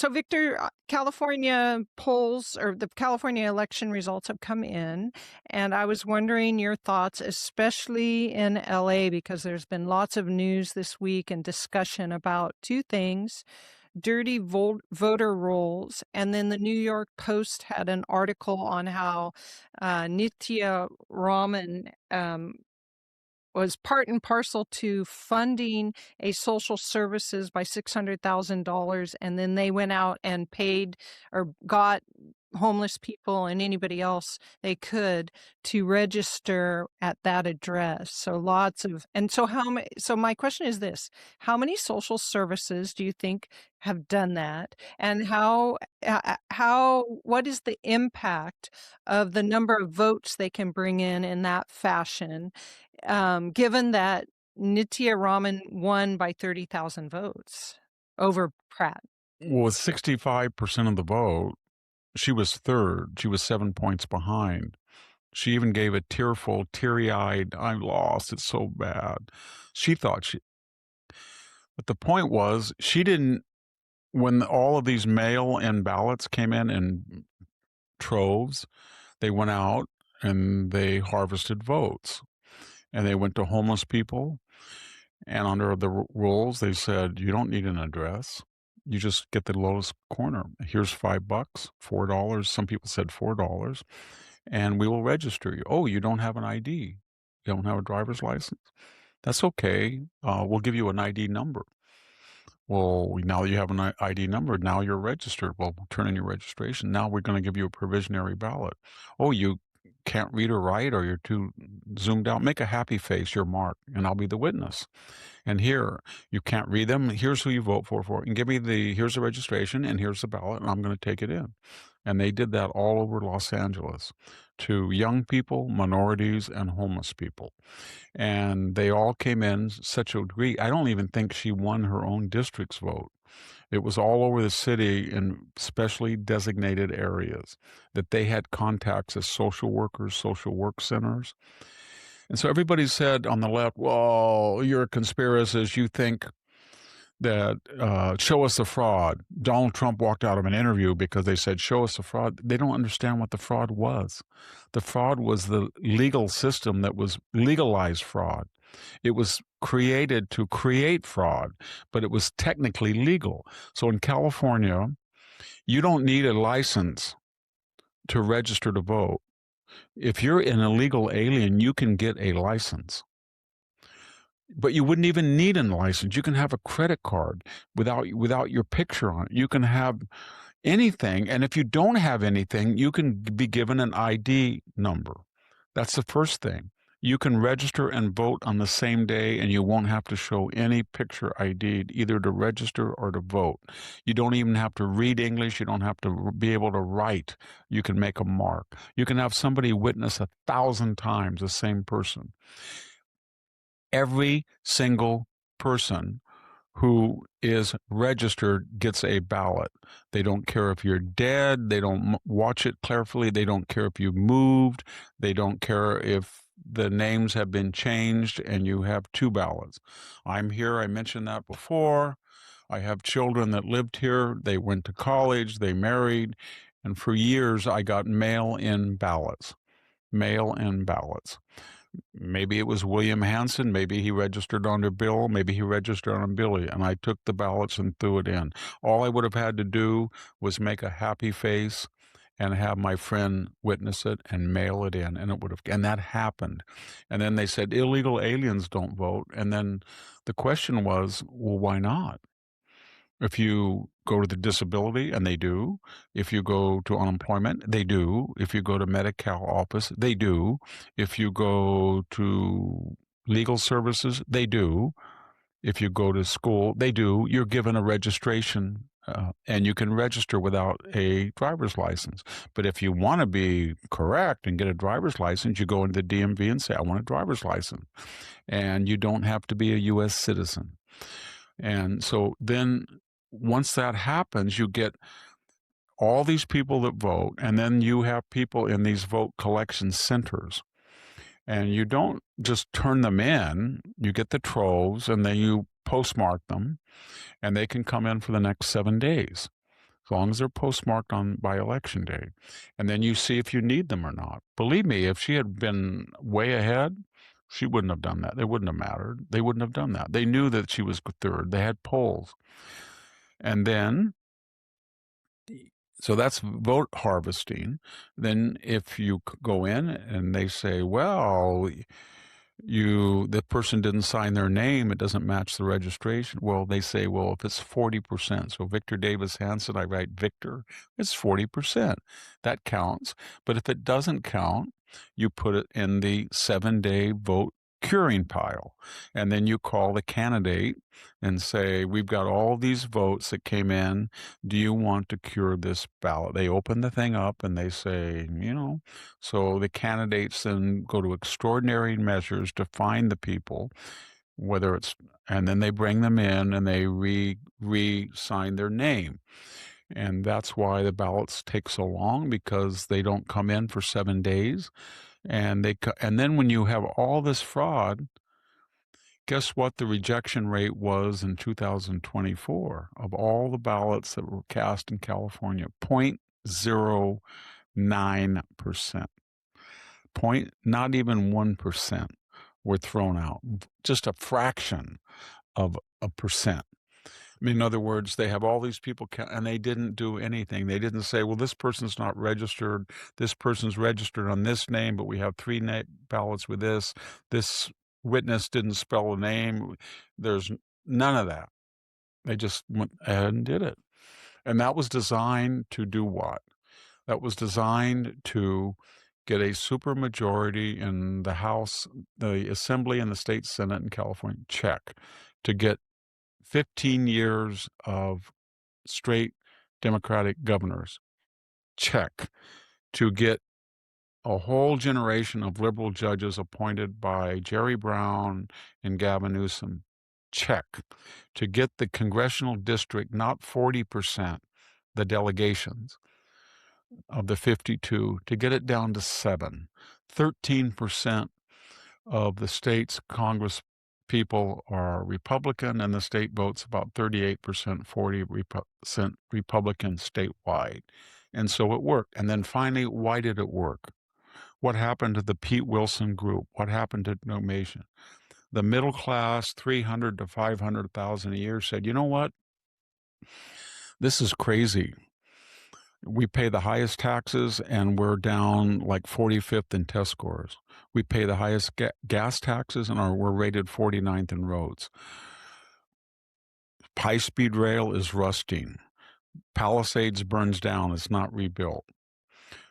So, Victor, California polls or the California election results have come in, and I was wondering your thoughts, especially in LA, because there's been lots of news this week and discussion about two things: dirty voter rolls, and then the New York Post had an article on how Nitya Raman was part and parcel to funding a social services by $600,000, and then they went out and paid or got homeless people and anybody else they could to register at that address. So lots of, and so how many, so my question is this: how many social services do you think have done that? And what is the impact of the number of votes they can bring in that fashion? Given that Nitya Raman won by 30,000 votes over Pratt. With 65% of the vote, she was third. She was 7 points behind. She even gave a tearful, teary-eyed, "I lost, it's so bad." She thought she but the point was, she didn't when all of these mail-in ballots came in troves, they went out and they harvested votes. And they went to homeless people, and under the rules, they said, "You don't need an address. You just get the lowest corner. Here's $5, $4." Some people said $4, and we will register you. Oh, you don't have an ID. You don't have a driver's license. That's okay. We'll give you an ID number. Well, now that you have an ID number, now you're registered. Well, turn in your registration. Now we're going to give you a provisionary ballot. Oh, you can't read or write, or you're too zoomed out. Make a happy face, your mark, and I'll be the witness. And here, you can't read them. Here's who you vote for. And here's the registration, and here's the ballot, and I'm going to take it in. And they did that all over Los Angeles to young people, minorities, and homeless people. And they all came in such a degree. I don't even think she won her own district's vote. It was all over the city in specially designated areas that they had contacts as social workers, social work centers. And so everybody said on the left, "Well, you're a conspiracist. You think that show us the fraud." Donald Trump walked out of an interview because they said, "Show us the fraud." They don't understand what the fraud was. The fraud was the legal system that was legalized fraud. It was created to create fraud, but it was technically legal. So in California, you don't need a license to register to vote. If you're an illegal alien, you can get a license. But you wouldn't even need a license. You can have a credit card without your picture on it. You can have anything, and if you don't have anything, you can be given an ID number. That's the first thing. You can register and vote on the same day, and you won't have to show any picture ID either to register or to vote. You don't even have to read English. You don't have to be able to write. You can make a mark. You can have somebody witness 1,000 times the same person. Every single person who is registered gets a ballot. They don't care if you're dead. They don't watch it carefully. They don't care if you moved. They don't care if the names have been changed and you have two ballots. I'm here. I mentioned that before. I have children that lived here. They went to college. They married. And for years, I got mail-in ballots. Mail-in ballots. Maybe it was William Hanson. Maybe he registered under Bill. Maybe he registered on Billy. And I took the ballots and threw it in. All I would have had to do was make a happy face and have my friend witness it and mail it in. And that happened. And then they said illegal aliens don't vote. And then the question was, well, why not? If you go to the disability, and they do. If you go to unemployment, they do. If you go to Medi-Cal office, they do. If you go to legal services, they do. If you go to school, they do. You're given a registration, and you can register without a driver's license. But if you want to be correct and get a driver's license, you go into the DMV and say, "I want a driver's license." And you don't have to be a U.S. citizen. And so then once that happens, you get all these people that vote, and then you have people in these vote collection centers. And you don't just turn them in, you get the troves, and then you postmark them, and they can come in for the next 7 days. as long as they're postmarked on by election day. And then you see if you need them or not. Believe me, if she had been way ahead, she wouldn't have done that. It wouldn't have mattered. They wouldn't have done that. They knew that she was third. They had polls. And then, so that's vote harvesting. Then if you go in and they say, well, the person didn't sign their name, it doesn't match the registration. Well, they say, well, if it's 40%, so Victor Davis Hanson, I write Victor, it's 40%. That counts. But if it doesn't count, you put it in the 7-day vote curing pile. And then you call the candidate and say, we've got all these votes that came in. Do you want to cure this ballot? They open the thing up and they say, so the candidates then go to extraordinary measures to find the people, and then they bring them in and they re-sign their name. And that's why the ballots take so long, because they don't come in for 7 days. And then when you have all this fraud, guess what the rejection rate was in 2024 of all the ballots that were cast in California? 0.09%. Not even 1% were thrown out. Just a fraction of a percent. I mean, in other words, they have all these people and they didn't do anything. They didn't say, well, this person's not registered. This person's registered on this name, but we have 3 ballots with this. This witness didn't spell a name. There's none of that. They just went ahead and did it. And that was designed to do what? That was designed to get a supermajority in the House, the Assembly, and the State Senate in California. Check. To get 15 years of straight Democratic governors. Check. To get a whole generation of liberal judges appointed by Jerry Brown and Gavin Newsom. Check. To get the congressional district, not 40%, the delegations of the 52, to get it down to 7. 13% of the state's Congress people are Republican, and the state votes about 38%, 40% Republican statewide. And so it worked. And then finally, why did it work? What happened to the Pete Wilson group? What happened to Nomation? The middle class, 300 to 500,000 a year, said, you know what? This is crazy. We pay the highest taxes and we're down like 45th in test scores. We pay the highest gas taxes and we're rated 49th in roads. High-speed rail is rusting. Palisades burns down. It's not rebuilt.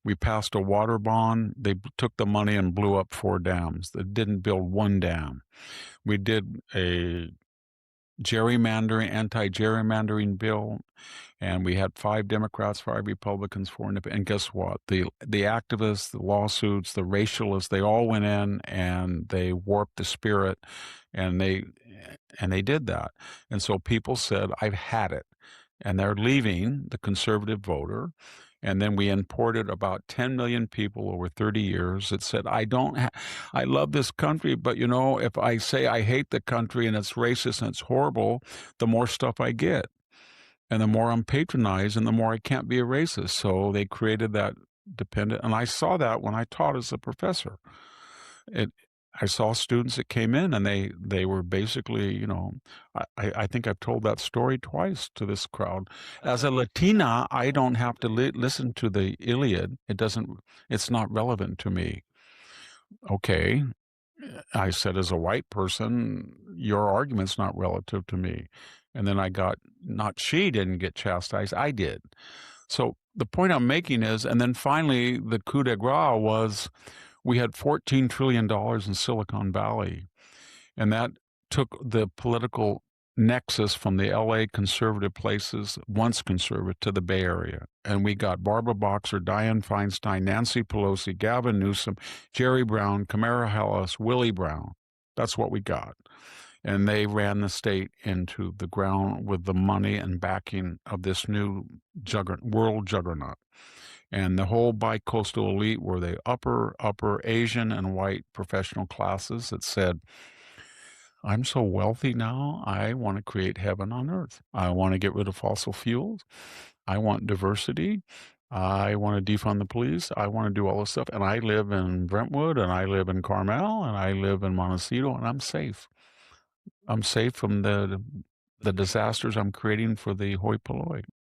We passed a water bond. They took the money and blew up 4 dams. They didn't build 1 dam. We did a anti-gerrymandering bill, and we had 5 Democrats, 5 Republicans, 4 independents. And guess what? The activists, the lawsuits, the racialists, they all went in and they warped the spirit, and they did that. And so people said, I've had it. And they're leaving the conservative voter. And then we imported about 10 million people over 30 years that said, I love this country, but if I say I hate the country and it's racist and it's horrible, the more stuff I get. And the more I'm patronized and the more I can't be a racist. So they created that dependent. And I saw that when I taught as a professor. I saw students that came in and they were basically, I think I've told that story twice to this crowd. As a Latina, I don't have to listen to the Iliad. It's not relevant to me. Okay. I said, as a white person, your argument's not relative to me. And then she didn't get chastised, I did. So the point I'm making is, and then finally the coup de grace was, we had $14 trillion in Silicon Valley, and that took the political nexus from the LA conservative places, once conservative, to the Bay Area. And we got Barbara Boxer, Dianne Feinstein, Nancy Pelosi, Gavin Newsom, Jerry Brown, Kamala Harris, Willie Brown. That's what we got. And they ran the state into the ground with the money and backing of this new world juggernaut. And the whole bi-coastal elite were the upper Asian and white professional classes that said, I'm so wealthy now, I want to create heaven on earth. I want to get rid of fossil fuels. I want diversity. I want to defund the police. I want to do all this stuff. And I live in Brentwood and I live in Carmel and I live in Montecito and I'm safe. I'm safe from the disasters I'm creating for the hoi polloi.